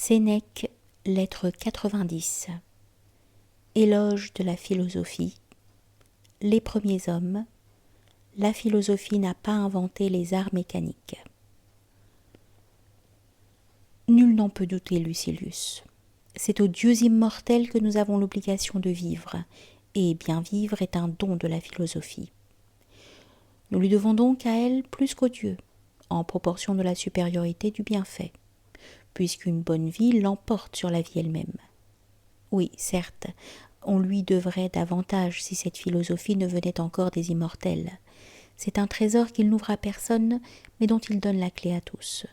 Sénèque, lettre 90. Éloge de la philosophie. Les premiers hommes. La philosophie n'a pas inventé les arts mécaniques. Nul n'en peut douter, Lucilius. C'est aux dieux immortels que nous avons l'obligation de vivre, et bien vivre est un don de la philosophie. Nous lui devons donc à elle plus qu'aux dieux, en proportion de la supériorité du bienfait, puisqu'une bonne vie l'emporte sur la vie elle-même. Oui, certes, on lui devrait davantage si cette philosophie ne venait encore des immortels. C'est un trésor qu'il n'ouvre à personne, mais dont il donne la clé à tous.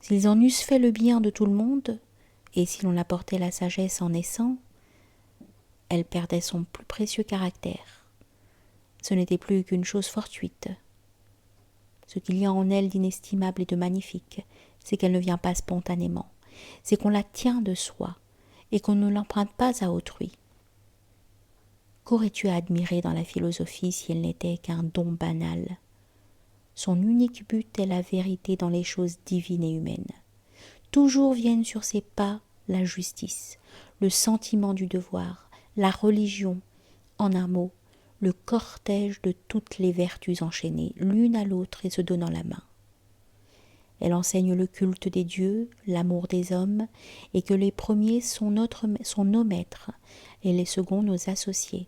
S'ils en eussent fait le bien de tout le monde, et si l'on apportait la sagesse en naissant, elle perdait son plus précieux caractère. Ce n'était plus qu'une chose fortuite. Ce qu'il y a en elle d'inestimable et de magnifique, c'est qu'elle ne vient pas spontanément, c'est qu'on la tient de soi, et qu'on ne l'emprunte pas à autrui. Qu'aurais-tu à admirer dans la philosophie si elle n'était qu'un don banal ? Son unique but est la vérité dans les choses divines et humaines. Toujours viennent sur ses pas la justice, le sentiment du devoir, la religion, en un mot, le cortège de toutes les vertus enchaînées, l'une à l'autre et se donnant la main. Elle enseigne le culte des dieux, l'amour des hommes, et que les premiers sont nos maîtres, et les seconds nos associés.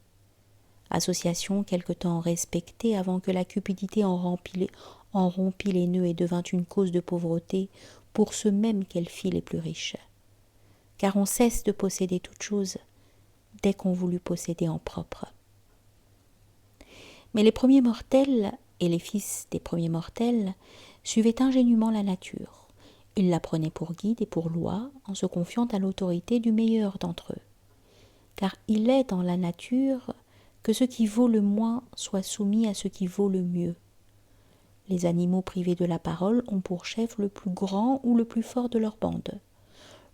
Association quelque temps respectée avant que la cupidité en rompit les nœuds et devint une cause de pauvreté pour ceux mêmes qu'elle fit les plus riches. Car on cesse de posséder toute chose dès qu'on voulut posséder en propre. Mais les premiers mortels et les fils des premiers mortels suivaient ingénument la nature. Ils la prenaient pour guide et pour loi en se confiant à l'autorité du meilleur d'entre eux. Car il est dans la nature que ce qui vaut le moins soit soumis à ce qui vaut le mieux. Les animaux privés de la parole ont pour chef le plus grand ou le plus fort de leur bande.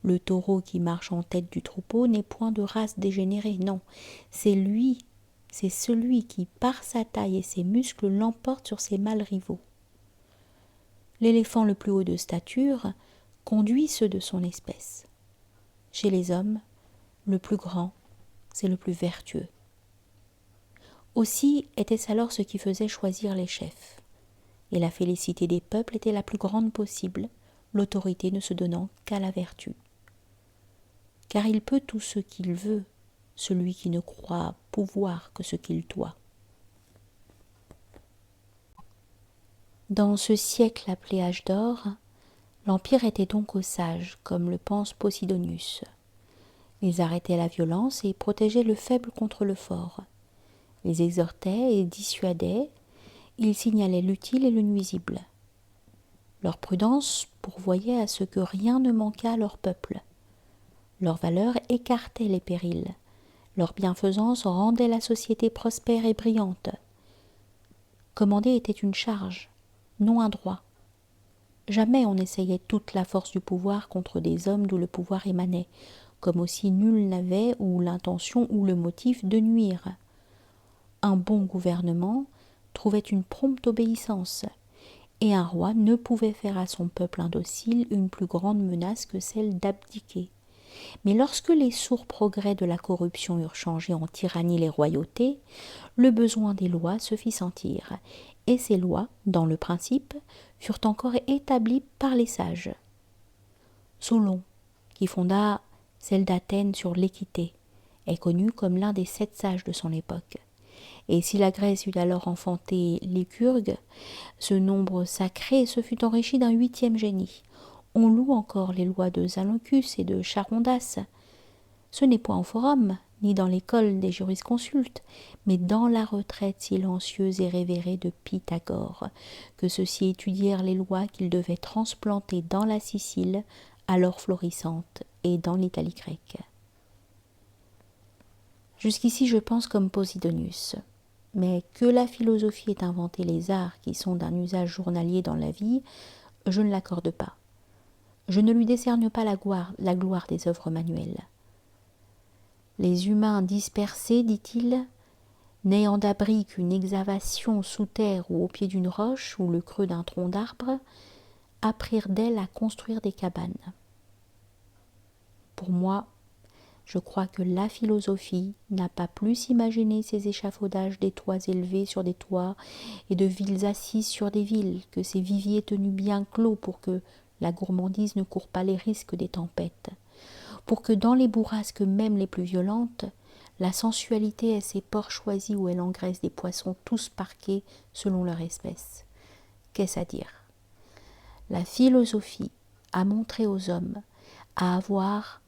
Le taureau qui marche en tête du troupeau n'est point de race dégénérée, non, c'est celui qui, par sa taille et ses muscles, l'emporte sur ses mâles rivaux. L'éléphant le plus haut de stature conduit ceux de son espèce. Chez les hommes, le plus grand, c'est le plus vertueux. Aussi était-ce alors ce qui faisait choisir les chefs. Et la félicité des peuples était la plus grande possible, l'autorité ne se donnant qu'à la vertu. Car il peut tout ce qu'il veut, celui qui ne croit pouvoir que ce qu'il doit. Dans ce siècle appelé âge d'or, l'Empire était donc aux sages, comme le pense Posidonius. Ils arrêtaient la violence et protégeaient le faible contre le fort. Ils exhortaient et dissuadaient, ils signalaient l'utile et le nuisible. Leur prudence pourvoyait à ce que rien ne manquât à leur peuple. Leur valeur écartait les périls. Leur bienfaisance rendait la société prospère et brillante. Commander était une charge, non un droit. Jamais on n'essayait toute la force du pouvoir contre des hommes d'où le pouvoir émanait, comme aussi nul n'avait ou l'intention ou le motif de nuire. Un bon gouvernement trouvait une prompte obéissance, et un roi ne pouvait faire à son peuple indocile une plus grande menace que celle d'abdiquer. Mais lorsque les sourds progrès de la corruption eurent changé en tyrannie les royautés, le besoin des lois se fit sentir, et ces lois, dans le principe, furent encore établies par les sages. Solon, qui fonda celle d'Athènes sur l'équité, est connu comme l'un des 7 sages de son époque. Et si la Grèce eut alors enfanté Lycurgue, ce nombre sacré se fut enrichi d'un 8e génie. On loue encore les lois de Zaleucus et de Charondas. Ce n'est point au forum, ni dans l'école des jurisconsultes, mais dans la retraite silencieuse et révérée de Pythagore, que ceux-ci étudièrent les lois qu'ils devaient transplanter dans la Sicile, alors florissante, et dans l'Italie grecque. Jusqu'ici je pense comme Posidonius. Mais que la philosophie ait inventé les arts qui sont d'un usage journalier dans la vie, je ne l'accorde pas. Je ne lui décerne pas la gloire des œuvres manuelles. Les humains dispersés, dit-il, n'ayant d'abri qu'une excavation sous terre ou au pied d'une roche ou le creux d'un tronc d'arbre, apprirent d'elle à construire des cabanes. Pour moi, je crois que la philosophie n'a pas plus imaginé ces échafaudages des toits élevés sur des toits et de villes assises sur des villes que ces viviers tenus bien clos pour que la gourmandise ne court pas les risques des tempêtes, pour que dans les bourrasques même les plus violentes, la sensualité ait ses ports choisis où elle engraisse des poissons tous parqués selon leur espèce. Qu'est-ce à dire? La philosophie a montré aux hommes à avoir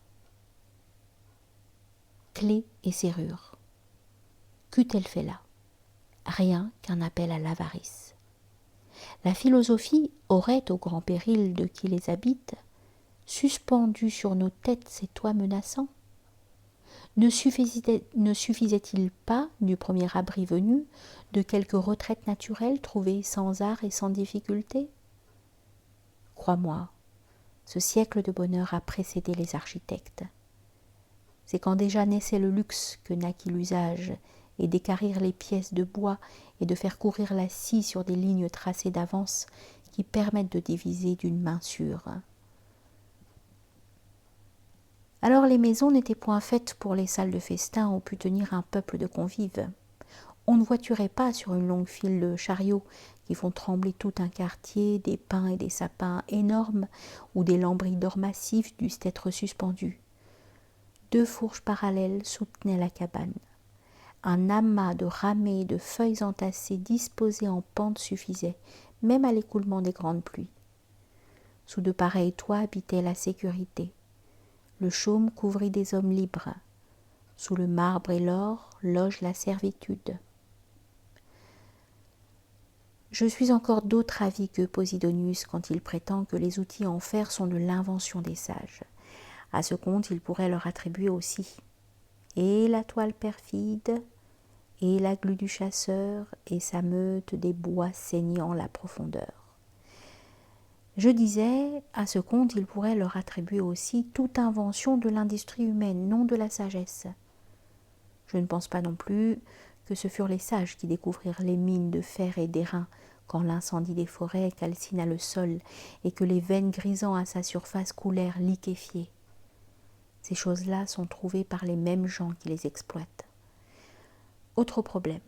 clés et serrures. Qu'eût-elle fait là? Rien qu'un appel à l'avarice. La philosophie aurait, au grand péril de qui les habite, suspendu sur nos têtes ces toits menaçants? Ne suffisait-il pas, du premier abri venu, de quelque retraite naturelle trouvée sans art et sans difficulté? Crois-moi, ce siècle de bonheur a précédé les architectes. C'est quand déjà naissait le luxe que naquit l'usage, et d'équarrir les pièces de bois et de faire courir la scie sur des lignes tracées d'avance qui permettent de diviser d'une main sûre. Alors les maisons n'étaient point faites pour les salles de festin où put tenir un peuple de convives. On ne voiturait pas sur une longue file de chariots qui font trembler tout un quartier, des pins et des sapins énormes où des lambris d'or massifs dussent être suspendus. 2 fourches parallèles soutenaient la cabane. Un amas de ramets et de feuilles entassées disposées en pente suffisait, même à l'écoulement des grandes pluies. Sous de pareils toits habitait la sécurité. Le chaume couvrit des hommes libres. Sous le marbre et l'or loge la servitude. Je suis encore d'autre avis que Posidonius quand il prétend que les outils en fer sont de l'invention des sages. À ce compte, il pourrait leur attribuer aussi et la toile perfide, et la glu du chasseur, et sa meute des bois saignant la profondeur. Je disais, à ce compte, il pourrait leur attribuer aussi toute invention de l'industrie humaine, non de la sagesse. Je ne pense pas non plus que ce furent les sages qui découvrirent les mines de fer et d'airain quand l'incendie des forêts calcina le sol et que les veines grisant à sa surface coulèrent liquéfiées. Ces choses-là sont trouvées par les mêmes gens qui les exploitent. Autre problème,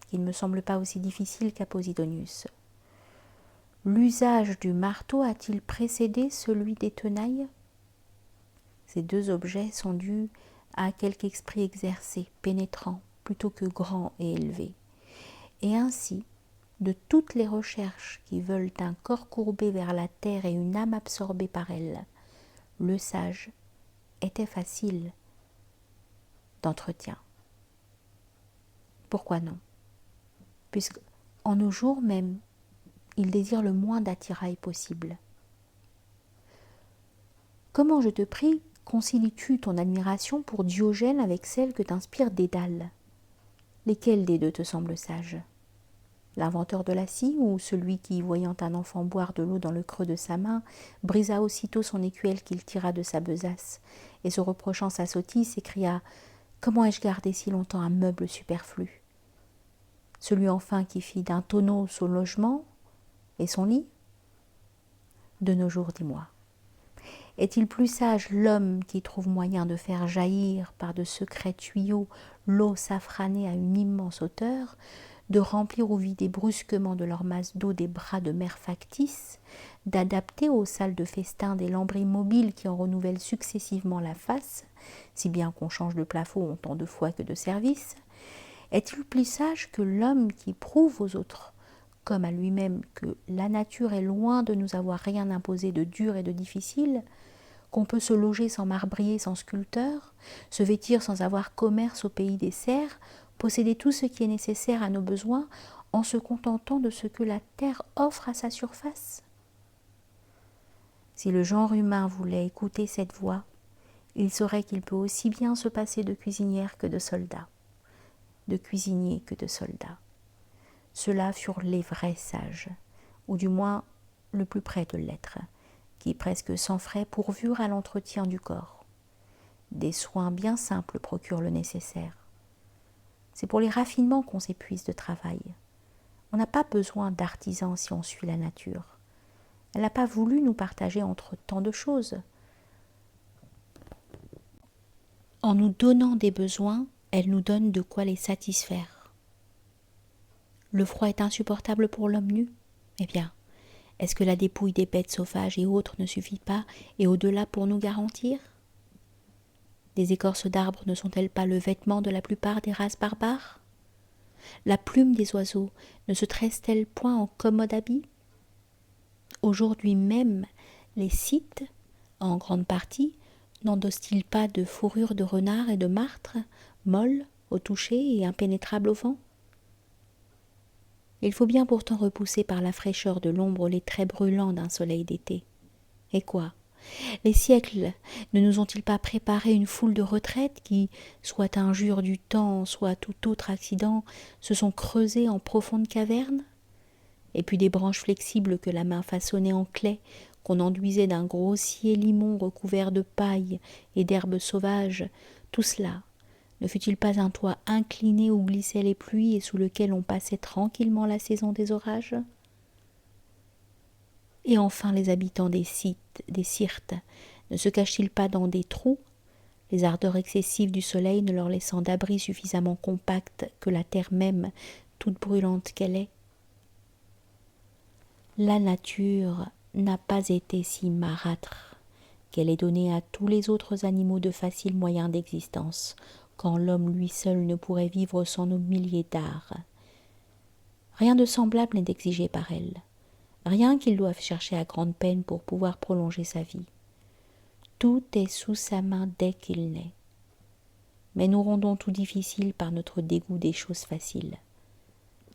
qui ne me semble pas aussi difficile qu'à Posidonius. L'usage du marteau a-t-il précédé celui des tenailles? Ces 2 objets sont dus à quelque esprit exercé, pénétrant, plutôt que grand et élevé. Et ainsi, de toutes les recherches qui veulent un corps courbé vers la terre et une âme absorbée par elle, le sage était facile d'entretien. Pourquoi non? Puisque, en nos jours même, il désire le moins d'attirail possible. Comment, je te prie, concilies-tu ton admiration pour Diogène avec celle que t'inspire Dédale? Lesquels des 2 te semblent sages? L'inventeur de la scie ou celui qui, voyant un enfant boire de l'eau dans le creux de sa main, brisa aussitôt son écuelle qu'il tira de sa besace, et se reprochant sa sottise, s'écria « Comment ai-je gardé si longtemps un meuble superflu ?» Celui enfin qui fit d'un tonneau son logement et son lit? De nos jours, dis-moi, est-il plus sage l'homme qui trouve moyen de faire jaillir par de secrets tuyaux l'eau safranée à une immense hauteur, de remplir ou vider brusquement de leur masse d'eau des bras de mer factices, d'adapter aux salles de festin des lambris mobiles qui en renouvellent successivement la face, si bien qu'on change de plafond autant de fois que de service? Est-il plus sage que l'homme qui prouve aux autres, comme à lui-même, que la nature est loin de nous avoir rien imposé de dur et de difficile, qu'on peut se loger sans marbrier, sans sculpteur, se vêtir sans avoir commerce au pays des cerfs, posséder tout ce qui est nécessaire à nos besoins en se contentant de ce que la terre offre à sa surface? Si le genre humain voulait écouter cette voix, il saurait qu'il peut aussi bien se passer de cuisinière que de soldat, de cuisinier que de soldat. Ceux-là furent les vrais sages, ou du moins le plus près de l'être, qui presque sans frais pourvurent à l'entretien du corps. Des soins bien simples procurent le nécessaire. C'est pour les raffinements qu'on s'épuise de travail. On n'a pas besoin d'artisans si on suit la nature. Elle n'a pas voulu nous partager entre tant de choses. En nous donnant des besoins, elle nous donne de quoi les satisfaire. Le froid est insupportable pour l'homme nu? Eh bien, est-ce que la dépouille des bêtes sauvages et autres ne suffit pas et au-delà pour nous garantir? Des écorces d'arbres ne sont-elles pas le vêtement de la plupart des races barbares? La plume des oiseaux ne se tresse-t-elle point en commode habit? Aujourd'hui même, les Scythes, en grande partie, n'endossent-ils pas de fourrures de renard et de martre, molles au toucher et impénétrables au vent? Il faut bien pourtant repousser par la fraîcheur de l'ombre les traits brûlants d'un soleil d'été. Et quoi? Les siècles ne nous ont-ils pas préparé une foule de retraites qui, soit injure du temps, soit tout autre accident, se sont creusées en profondes cavernes? Et puis des branches flexibles que la main façonnait en claie, qu'on enduisait d'un grossier limon recouvert de paille et d'herbes sauvages, tout cela, ne fut-il pas un toit incliné où glissaient les pluies et sous lequel on passait tranquillement la saison des orages? Et enfin les habitants des Syrtes, ne se cachent-ils pas dans des trous, les ardeurs excessives du soleil ne leur laissant d'abri suffisamment compact que la terre même, toute brûlante qu'elle est? La nature n'a pas été si marâtre qu'elle ait donné à tous les autres animaux de faciles moyens d'existence, quand l'homme lui seul ne pourrait vivre sans nos milliers d'arts. Rien de semblable n'est exigé par elle, rien qu'il doive chercher à grande peine pour pouvoir prolonger sa vie. Tout est sous sa main dès qu'il naît. Mais nous rendons tout difficile par notre dégoût des choses faciles.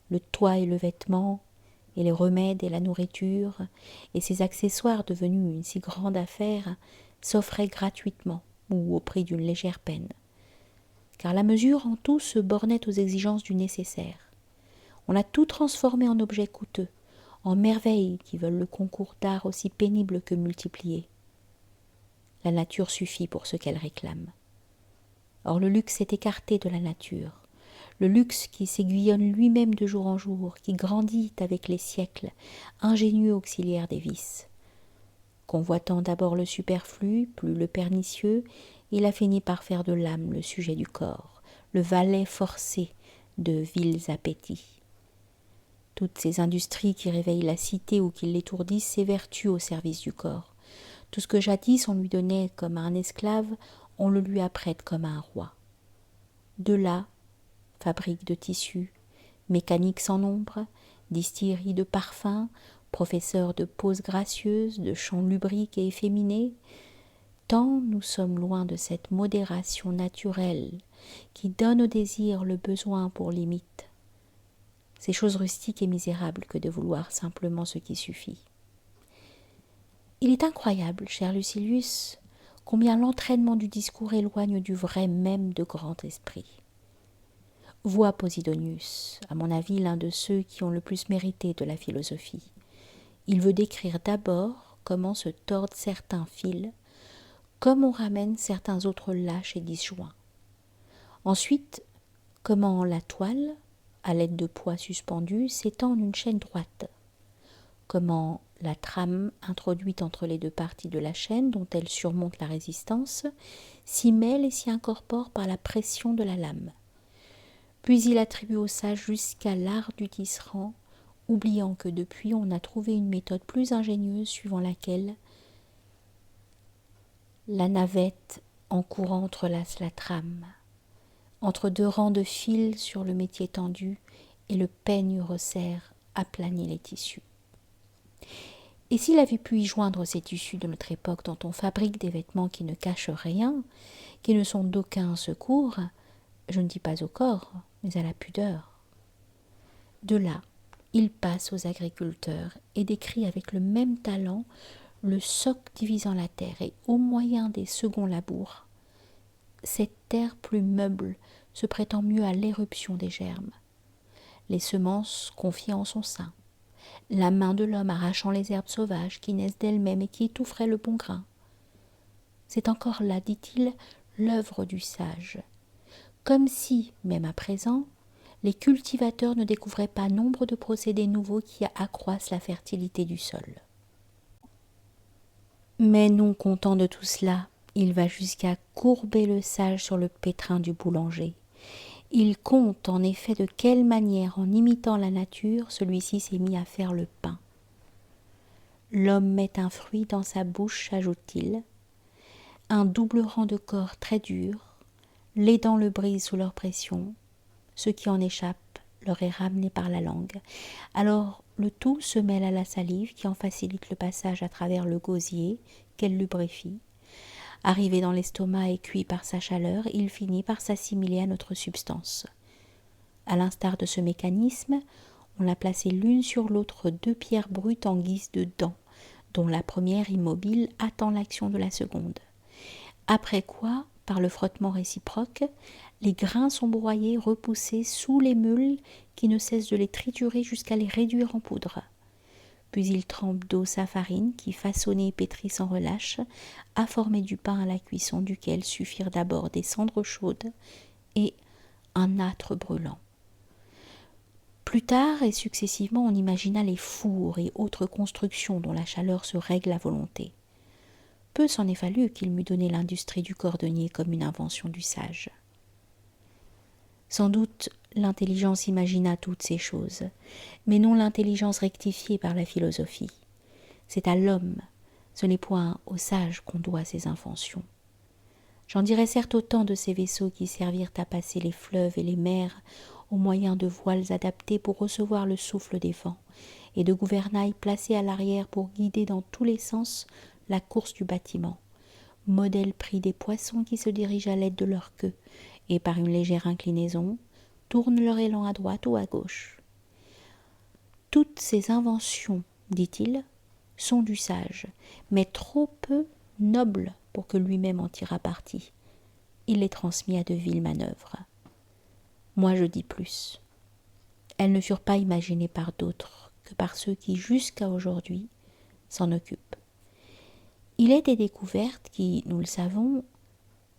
Le toit et le vêtement, et les remèdes et la nourriture, et ces accessoires devenus une si grande affaire, s'offraient gratuitement ou au prix d'une légère peine. Car la mesure en tout se bornait aux exigences du nécessaire. On a tout transformé en objets coûteux, en merveilles qui veulent le concours d'art aussi pénible que multiplié. La nature suffit pour ce qu'elle réclame. Or le luxe s'est écarté de la nature, le luxe qui s'aiguillonne lui-même de jour en jour, qui grandit avec les siècles, ingénieux auxiliaire des vices. Convoitant d'abord le superflu, plus le pernicieux, il a fini par faire de l'âme le sujet du corps, le valet forcé de vils appétits. Toutes ces industries qui réveillent la cité ou qui l'étourdissent s'évertuent au service du corps. Tout ce que jadis on lui donnait comme à un esclave, on le lui apprête comme à un roi. De là, fabrique de tissus, mécanique sans nombre, distillerie de parfums, professeur de poses gracieuses, de chants lubriques et efféminés, tant nous sommes loin de cette modération naturelle qui donne au désir le besoin pour limite. C'est chose rustique et misérable que de vouloir simplement ce qui suffit. Il est incroyable, cher Lucilius, combien l'entraînement du discours éloigne du vrai même de grand esprit. Vois Posidonius, à mon avis l'un de ceux qui ont le plus mérité de la philosophie. Il veut décrire d'abord comment se tordent certains fils, comme on ramène certains autres lâches et disjoints. Ensuite, comment la toile, à l'aide de poids suspendus, s'étend en une chaîne droite. Comment la trame introduite entre les deux parties de la chaîne, dont elle surmonte la résistance, s'y mêle et s'y incorpore par la pression de la lame. Puis il attribue au sage jusqu'à l'art du tisserand, oubliant que depuis on a trouvé une méthode plus ingénieuse suivant laquelle la navette en courant entrelace la trame, entre deux rangs de fils sur le métier tendu, et le peigne resserre, aplanit les tissus. Et s'il avait pu y joindre ces tissus de notre époque dont on fabrique des vêtements qui ne cachent rien, qui ne sont d'aucun secours, je ne dis pas au corps, mais à la pudeur. De là, il passe aux agriculteurs et décrit avec le même talent le soc divisant la terre et au moyen des seconds labours, cette terre plus meuble se prêtant mieux à l'éruption des germes, les semences confiées en son sein, la main de l'homme arrachant les herbes sauvages qui naissent d'elles-mêmes et qui étoufferaient le bon grain. C'est encore là, dit-il, l'œuvre du sage, comme si, même à présent, les cultivateurs ne découvraient pas nombre de procédés nouveaux qui accroissent la fertilité du sol. Mais non content de tout cela, Il va jusqu'à courber le sage sur le pétrin du boulanger. Il compte en effet de quelle manière, en imitant la nature, celui-ci s'est mis à faire le pain. L'homme met un fruit dans sa bouche, ajoute-t-il, un double rang de corps très durs, les dents le brisent sous leur pression, ce qui en échappe leur est ramené par la langue. Alors le tout se mêle à la salive qui en facilite le passage à travers le gosier qu'elle lubrifie. Arrivé dans l'estomac et cuit par sa chaleur, il finit par s'assimiler à notre substance. À l'instar de ce mécanisme, on a placé l'une sur l'autre deux pierres brutes en guise de dents, dont la première immobile attend l'action de la seconde. Après quoi, par le frottement réciproque, les grains sont broyés, repoussés sous les meules qui ne cessent de les triturer jusqu'à les réduire en poudre. Puis il trempe d'eau sa farine qui, façonnée et pétrie sans relâche, a formé du pain à la cuisson duquel suffirent d'abord des cendres chaudes et un âtre brûlant. Plus tard et successivement, on imagina les fours et autres constructions dont la chaleur se règle à volonté. Peu s'en est fallu qu'il m'eût donné l'industrie du cordonnier comme une invention du sage. Sans doute l'intelligence imagina toutes ces choses, mais non l'intelligence rectifiée par la philosophie. C'est à l'homme, ce n'est point au sage qu'on doit ces inventions. J'en dirais certes autant de ces vaisseaux qui servirent à passer les fleuves et les mers au moyen de voiles adaptées pour recevoir le souffle des vents, et de gouvernails placés à l'arrière pour guider dans tous les sens la course du bâtiment, modèle pris des poissons qui se dirigent à l'aide de leur queue, et par une légère inclinaison, tournent leur élan à droite ou à gauche. Toutes ces inventions, dit-il, sont du sage, mais trop peu nobles pour que lui-même en tirât parti. Il les transmit à de viles manœuvres. Moi je dis plus. Elles ne furent pas imaginées par d'autres que par ceux qui, jusqu'à aujourd'hui, s'en occupent. Il est des découvertes qui, nous le savons,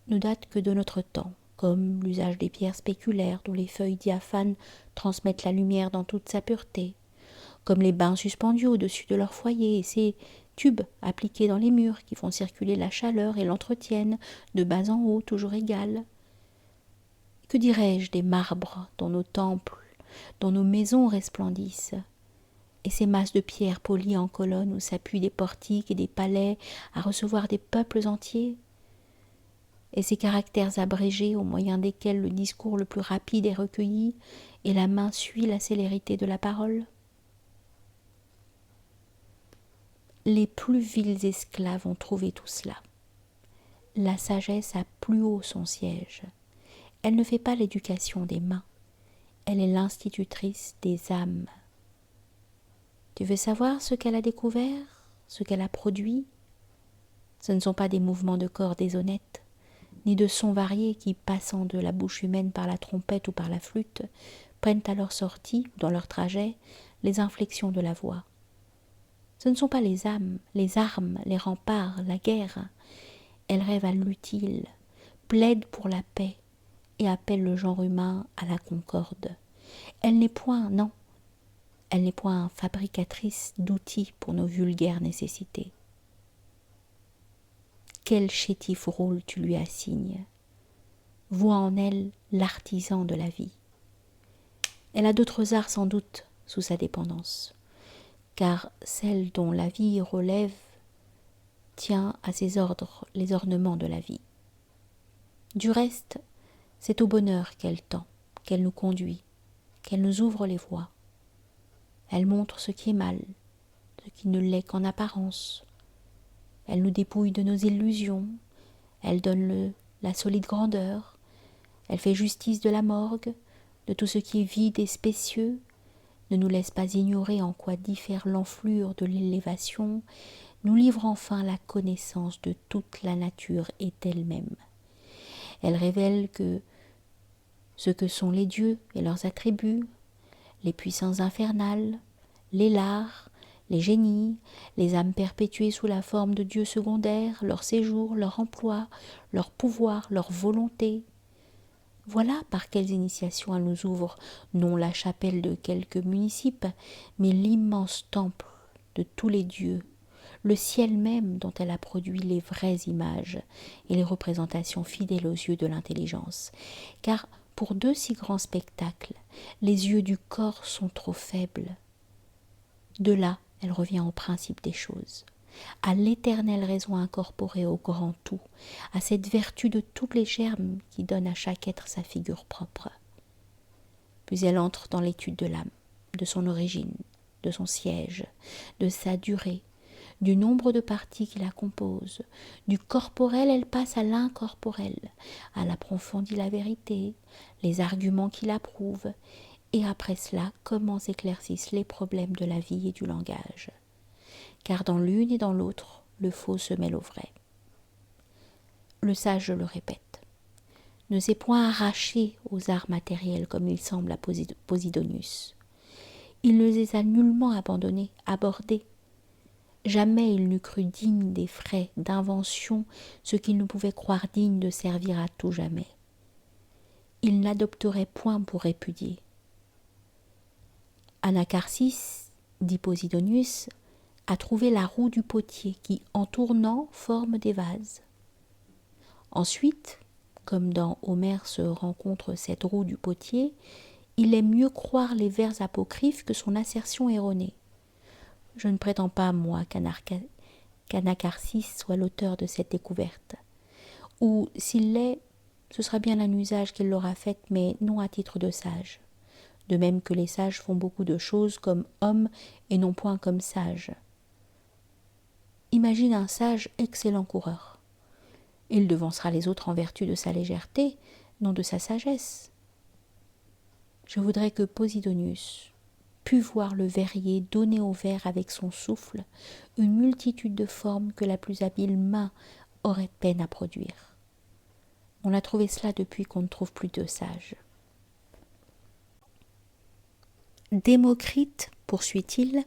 ne datent que de notre temps, comme l'usage des pierres spéculaires dont les feuilles diaphanes transmettent la lumière dans toute sa pureté, comme les bains suspendus au-dessus de leur foyer et ces tubes appliqués dans les murs qui font circuler la chaleur et l'entretiennent de bas en haut toujours égales. Que dirais-je des marbres dont nos temples, dont nos maisons resplendissent, et ces masses de pierres polies en colonnes où s'appuient des portiques et des palais à recevoir des peuples entiers, et ces caractères abrégés au moyen desquels le discours le plus rapide est recueilli et la main suit la célérité de la parole. Les plus vils esclaves ont trouvé tout cela. La sagesse a plus haut son siège. Elle ne fait pas l'éducation des mains, elle est l'institutrice des âmes. Tu veux savoir ce qu'elle a découvert, ce qu'elle a produit? Ce ne sont pas des mouvements de corps déshonnêtes, ni de sons variés qui, passant de la bouche humaine par la trompette ou par la flûte, prennent à leur sortie, ou dans leur trajet, les inflexions de la voix. Ce ne sont pas les âmes, les armes, les remparts, la guerre. Elle rêve à l'utile, plaide pour la paix et appelle le genre humain à la concorde. Elle n'est point, non, elle n'est point fabricatrice d'outils pour nos vulgaires nécessités. Quel chétif rôle tu lui assignes. Vois en elle l'artisan de la vie. Elle a d'autres arts sans doute sous sa dépendance, car celle dont la vie relève tient à ses ordres les ornements de la vie. Du reste, c'est au bonheur qu'elle tend, qu'elle nous conduit, qu'elle nous ouvre les voies. Elle montre ce qui est mal, ce qui ne l'est qu'en apparence. Elle nous dépouille de nos illusions, elle donne la solide grandeur, elle fait justice de la morgue, de tout ce qui est vide et spécieux, ne nous laisse pas ignorer en quoi diffère l'enflure de l'élévation, nous livre enfin la connaissance de toute la nature et d'elle-même. Elle révèle ce que sont les dieux et leurs attributs, les puissances infernales, les lards, les génies, les âmes perpétuées sous la forme de dieux secondaires, leur séjour, leur emploi, leur pouvoir, leur volonté. Voilà par quelles initiations elle nous ouvre, non la chapelle de quelques municipes, mais l'immense temple de tous les dieux, le ciel même dont elle a produit les vraies images et les représentations fidèles aux yeux de l'intelligence. Car pour deux si grands spectacles, les yeux du corps sont trop faibles. De là, elle revient au principe des choses, à l'éternelle raison incorporée au grand tout, à cette vertu de tous les germes qui donne à chaque être sa figure propre. Puis elle entre dans l'étude de l'âme, de son origine, de son siège, de sa durée, du nombre de parties qui la composent. Du corporel, elle passe à l'incorporel. Elle approfondit la vérité, les arguments qui l'approuvent, et après cela, comment s'éclaircissent les problèmes de la vie et du langage. Car dans l'une et dans l'autre, le faux se mêle au vrai. Le sage, je le répète, ne s'est point arraché aux arts matériels comme il semble à Posidonius. Il ne les a nullement abandonnés, abordés. Jamais il n'eût cru digne des frais d'invention ce qu'il ne pouvait croire digne de servir à tout jamais. Il n'adopterait point pour répudier. Anacharsis, dit Posidonius, a trouvé la roue du potier qui, en tournant, forme des vases. Ensuite, comme dans Homère se rencontre cette roue du potier, il aime mieux croire les vers apocryphes que son assertion erronée. Je ne prétends pas, moi, qu'Anacharsis soit l'auteur de cette découverte. Ou, s'il l'est, ce sera bien un usage qu'il l'aura fait, mais non à titre de sage. De même que les sages font beaucoup de choses comme hommes et non point comme sages. Imagine un sage excellent coureur. Il devancera les autres en vertu de sa légèreté, non de sa sagesse. Je voudrais que Posidonius pût voir le verrier donner au verre avec son souffle une multitude de formes que la plus habile main aurait peine à produire. On a trouvé cela depuis qu'on ne trouve plus de sages. Démocrite, poursuit-il,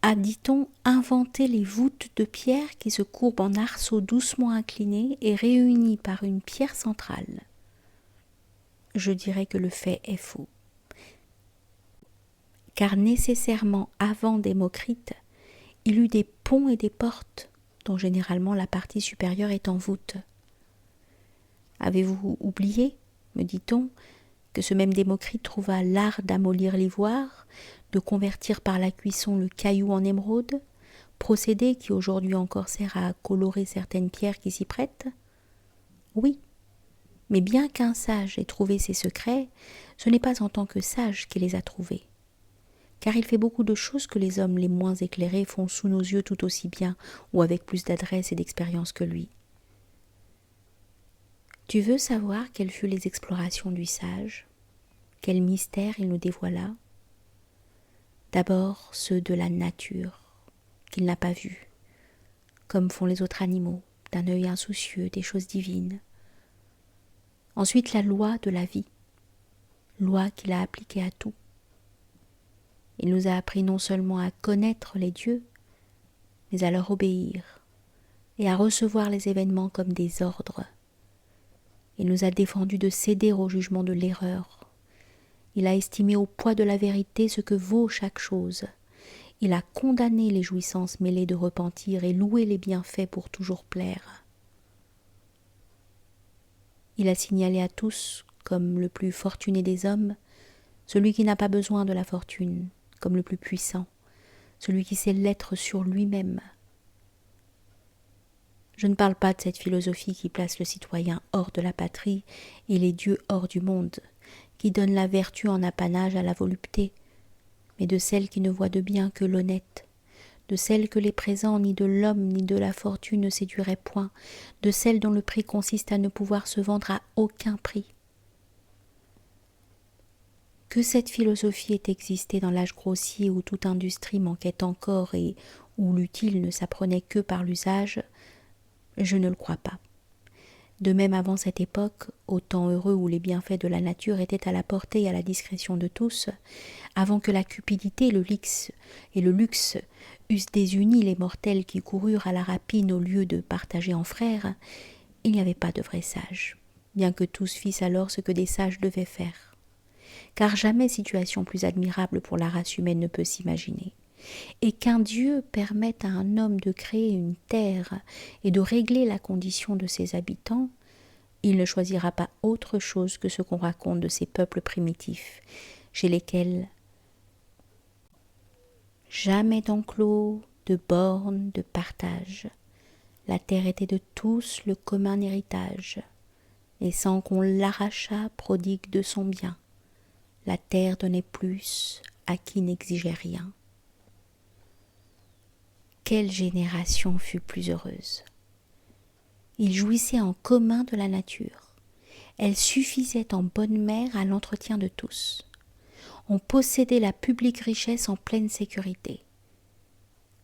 a, dit-on, inventé les voûtes de pierre qui se courbent en arceaux doucement inclinés et réunis par une pierre centrale. Je dirais que le fait est faux. Car nécessairement avant Démocrite, il eut des ponts et des portes, dont généralement la partie supérieure est en voûte. Avez-vous oublié, me dit-on, que ce même Démocrite trouva l'art d'amollir l'ivoire, de convertir par la cuisson le caillou en émeraude, procédé qui aujourd'hui encore sert à colorer certaines pierres qui s'y prêtent? Oui, mais bien qu'un sage ait trouvé ces secrets, ce n'est pas en tant que sage qu'il les a trouvés, car il fait beaucoup de choses que les hommes les moins éclairés font sous nos yeux tout aussi bien ou avec plus d'adresse et d'expérience que lui. Tu veux savoir quelles furent les explorations du sage? Quel mystère il nous dévoila? D'abord ceux de la nature, qu'il n'a pas vus, comme font les autres animaux, d'un œil insoucieux des choses divines. Ensuite la loi de la vie, loi qu'il a appliquée à tout. Il nous a appris non seulement à connaître les dieux, mais à leur obéir et à recevoir les événements comme des ordres. Il nous a défendu de céder au jugement de l'erreur. Il a estimé au poids de la vérité ce que vaut chaque chose. Il a condamné les jouissances mêlées de repentir et loué les bienfaits pour toujours plaire. Il a signalé à tous, comme le plus fortuné des hommes, celui qui n'a pas besoin de la fortune, comme le plus puissant, celui qui sait l'être sur lui-même. Je ne parle pas de cette philosophie qui place le citoyen hors de la patrie et les dieux hors du monde, qui donne la vertu en apanage à la volupté, mais de celle qui ne voit de bien que l'honnête, de celle que les présents ni de l'homme ni de la fortune ne séduiraient point, de celle dont le prix consiste à ne pouvoir se vendre à aucun prix. Que cette philosophie ait existé dans l'âge grossier où toute industrie manquait encore et où l'utile ne s'apprenait que par l'usage, je ne le crois pas. De même avant cette époque, au temps heureux où les bienfaits de la nature étaient à la portée et à la discrétion de tous, avant que la cupidité, le luxe eussent désuni les mortels qui coururent à la rapine au lieu de partager en frères, il n'y avait pas de vrais sages, bien que tous fissent alors ce que des sages devaient faire. Car jamais situation plus admirable pour la race humaine ne peut s'imaginer. et qu'un Dieu permette à un homme de créer une terre et de régler la condition de ses habitants, il ne choisira pas autre chose que ce qu'on raconte de ces peuples primitifs, chez lesquels jamais d'enclos, de bornes, de partage. La terre était de tous le commun héritage, et sans qu'on l'arrachât prodigue de son bien, la terre donnait plus à qui n'exigeait rien. Quelle génération fut plus heureuse! Ils jouissaient en commun de la nature. Elle suffisait en bonne mère à l'entretien de tous. On possédait la publique richesse en pleine sécurité.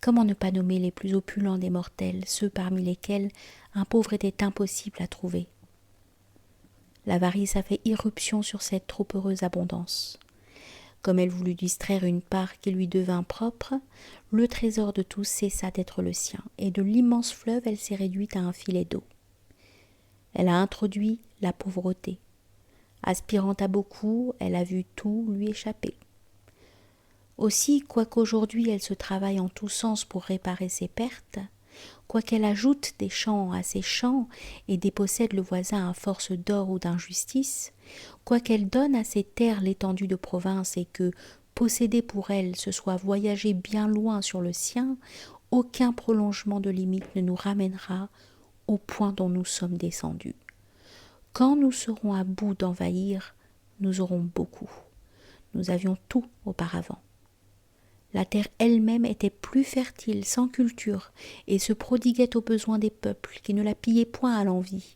Comment ne pas nommer les plus opulents des mortels, ceux parmi lesquels un pauvre était impossible à trouver? L'avarice a fait irruption sur cette trop heureuse abondance. Comme elle voulut distraire une part qui lui devint propre, le trésor de tous cessa d'être le sien, et de l'immense fleuve elle s'est réduite à un filet d'eau. Elle a introduit la pauvreté. Aspirant à beaucoup, elle a vu tout lui échapper. Aussi, quoiqu'aujourd'hui elle se travaille en tous sens pour réparer ses pertes, quoiqu'elle ajoute des champs à ses champs et dépossède le voisin à force d'or ou d'injustice, quoiqu'elle donne à ses terres l'étendue de province et que, posséder pour elle, ce soit voyager bien loin sur le sien, aucun prolongement de limite ne nous ramènera au point dont nous sommes descendus. Quand nous serons à bout d'envahir, nous aurons beaucoup. Nous avions tout auparavant. La terre elle-même était plus fertile, sans culture, et se prodiguait aux besoins des peuples, qui ne la pillaient point à l'envi.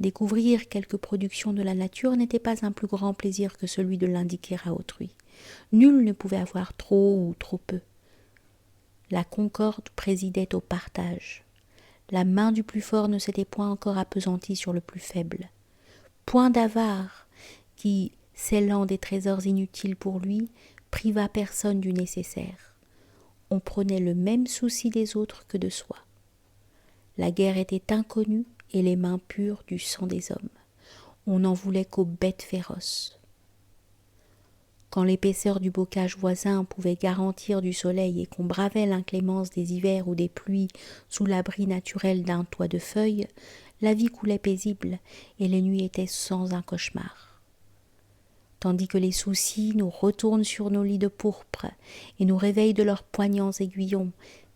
Découvrir quelques productions de la nature n'était pas un plus grand plaisir que celui de l'indiquer à autrui. Nul ne pouvait avoir trop ou trop peu. La concorde présidait au partage. La main du plus fort ne s'était point encore appesantie sur le plus faible. Point d'avare qui, scellant des trésors inutiles pour lui, priva personne du nécessaire. On prenait le même souci des autres que de soi. La guerre était inconnue et les mains pures du sang des hommes. On n'en voulait qu'aux bêtes féroces. Quand l'épaisseur du bocage voisin pouvait garantir du soleil et qu'on bravait l'inclémence des hivers ou des pluies sous l'abri naturel d'un toit de feuilles, la vie coulait paisible et les nuits étaient sans un cauchemar. Tandis que les soucis nous retournent sur nos lits de pourpre et nous réveillent de leurs poignants aiguillons,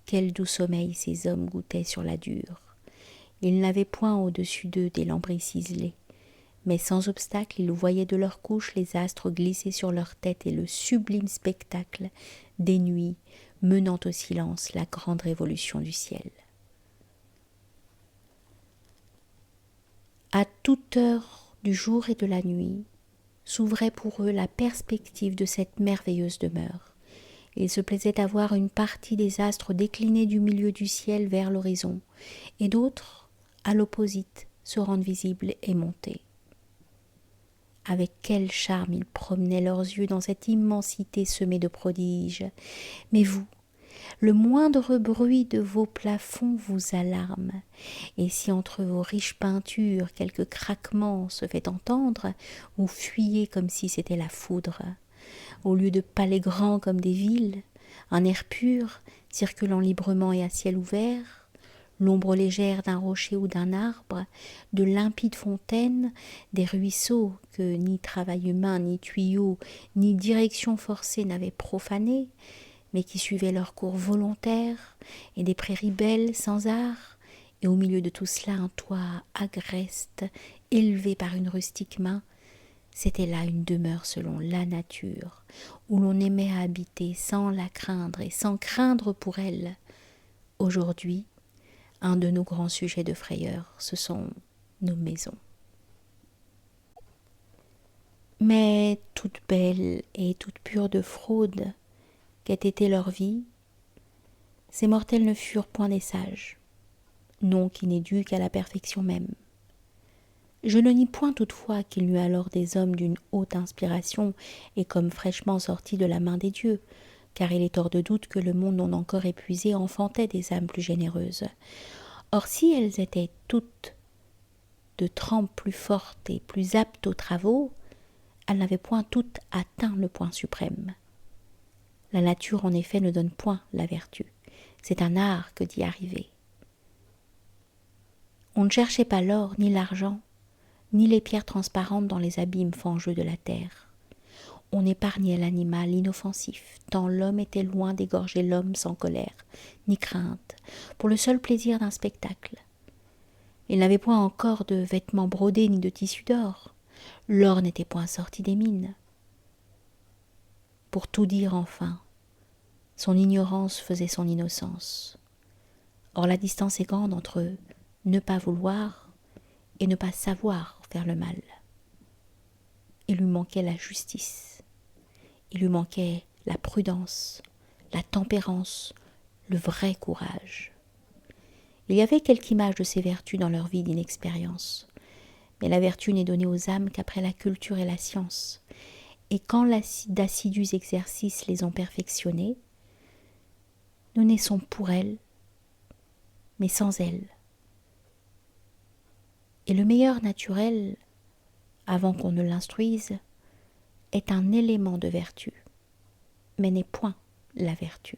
quel doux sommeil ces hommes goûtaient sur la dure. Ils n'avaient point au-dessus d'eux des lambris ciselés, mais sans obstacle ils voyaient de leur couche les astres glisser sur leur tête et le sublime spectacle des nuits menant au silence la grande révolution du ciel. À toute heure du jour et de la nuit, s'ouvrait pour eux la perspective de cette merveilleuse demeure. Ils se plaisaient à voir une partie des astres décliner du milieu du ciel vers l'horizon, et d'autres, à l'opposite, se rendre visibles et monter. Avec quel charme ils promenaient leurs yeux dans cette immensité semée de prodiges. Mais vous, le moindre bruit de vos plafonds vous alarme, et si entre vos riches peintures quelque craquement se fait entendre, vous fuyez comme si c'était la foudre. Au lieu de palais grands comme des villes, un air pur, circulant librement et à ciel ouvert, l'ombre légère d'un rocher ou d'un arbre, de limpides fontaines, des ruisseaux que ni travail humain, ni tuyaux, ni direction forcée n'avaient profanés, mais qui suivaient leur cours volontaire, et des prairies belles sans art, et au milieu de tout cela un toit agreste, élevé par une rustique main. C'était là une demeure selon la nature, où l'on aimait à habiter sans la craindre et sans craindre pour elle. Aujourd'hui, un de nos grands sujets de frayeur, ce sont nos maisons. Mais toutes belles et toutes pures de fraude qu'ait été leur vie, ces mortels ne furent point des sages, non qui n'aient dû qu'à la perfection même. Je ne nie point toutefois qu'il n'y eut alors des hommes d'une haute inspiration et comme fraîchement sortis de la main des dieux, car il est hors de doute que le monde non encore épuisé enfantait des âmes plus généreuses. Or si elles étaient toutes de trempe plus forte et plus aptes aux travaux, elles n'avaient point toutes atteint le point suprême. La nature, en effet, ne donne point la vertu. C'est un art que d'y arriver. On ne cherchait pas l'or, ni l'argent, ni les pierres transparentes dans les abîmes fangeux de la terre. On épargnait l'animal inoffensif, tant l'homme était loin d'égorger l'homme sans colère, ni crainte, pour le seul plaisir d'un spectacle. Il n'avait point encore de vêtements brodés ni de tissus d'or. L'or n'était point sorti des mines. Pour tout dire enfin, son ignorance faisait son innocence. Or la distance est grande entre ne pas vouloir et ne pas savoir faire le mal. Il lui manquait la justice, il lui manquait la prudence, la tempérance, le vrai courage. Il y avait quelque image de ces vertus dans leur vie d'inexpérience, mais la vertu n'est donnée aux âmes qu'après la culture et la science, et quand d'assidus exercices les ont perfectionnées, nous naissons pour elles, mais sans elles. Et le meilleur naturel, avant qu'on ne l'instruise, est un élément de vertu, mais n'est point la vertu.